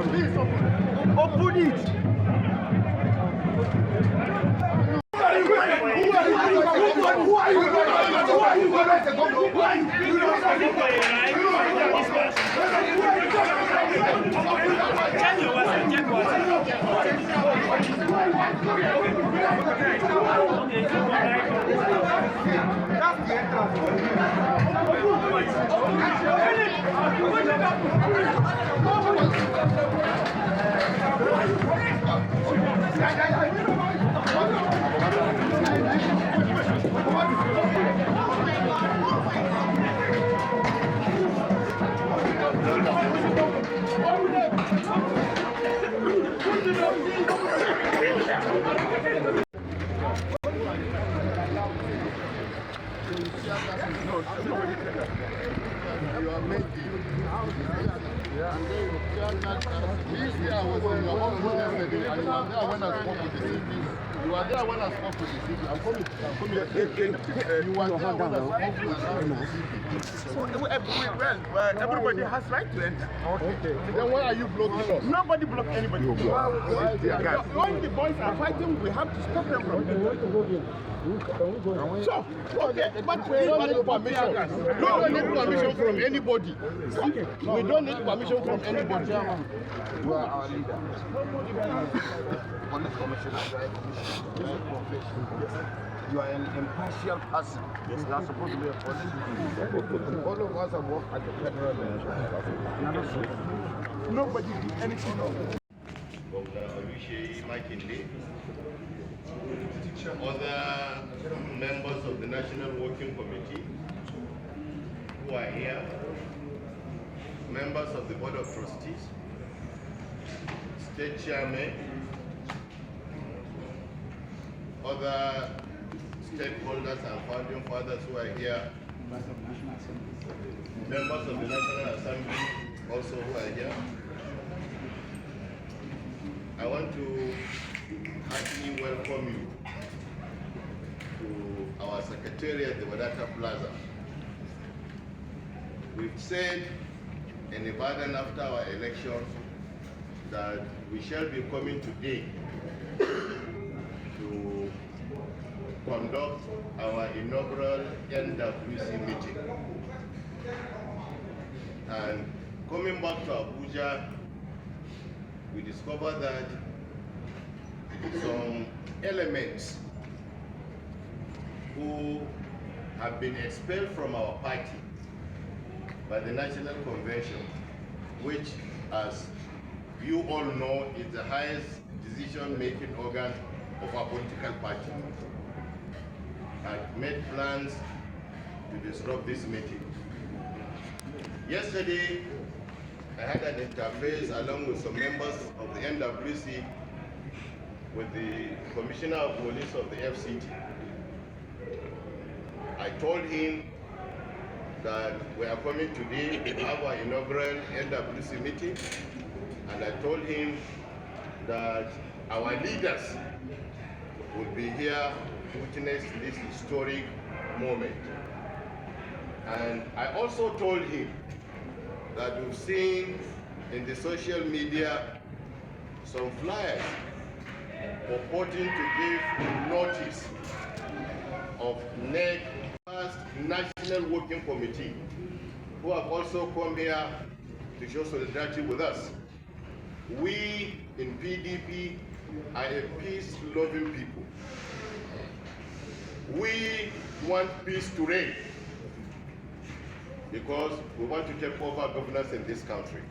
Open it. You are there when I spoke to the city. I'm coming. You are there when I spoke to the city. Everybody has right to enter. Okay. Then why are you blocking us? Nobody block anybody. When the boys are fighting, we have to stop them from entering. So, okay, but we don't need permission. We don't need permission from anybody. We don't need permission from anybody. You are our leader. Police commissioner, you are an impartial person. Yes, you are supposed to be a police. All of us have worked at the federal level. Nobody did anything wrong. Other members of the National Working Committee who are here, members of the Board of Trustees, State Chairman, other stakeholders and founding fathers who are here, members of the National Assembly also who are here. I want to heartily welcome you to our secretariat, the Wadata Plaza. We've said in Ibadan after our election that we shall be coming today to conduct our inaugural NWC meeting. And coming back to Abuja, we discovered that some elements who have been expelled from our party by the National Convention, which, as you all know, is the highest decision-making organ of our political party, had made plans to disrupt this meeting. Yesterday, I had an interface along with some members of the NWC with the Commissioner of Police of the FCT. I told him that we are coming today to have our inaugural NWC meeting, and I told him that our leaders will be here to witness this historic moment. And I also told him that we've seen in the social media some flyers purporting to give notice of NEC First National Working Committee, who have also come here to show solidarity with us. We in PDP are a peace-loving people. We want peace to reign because we want to take over governance in this country.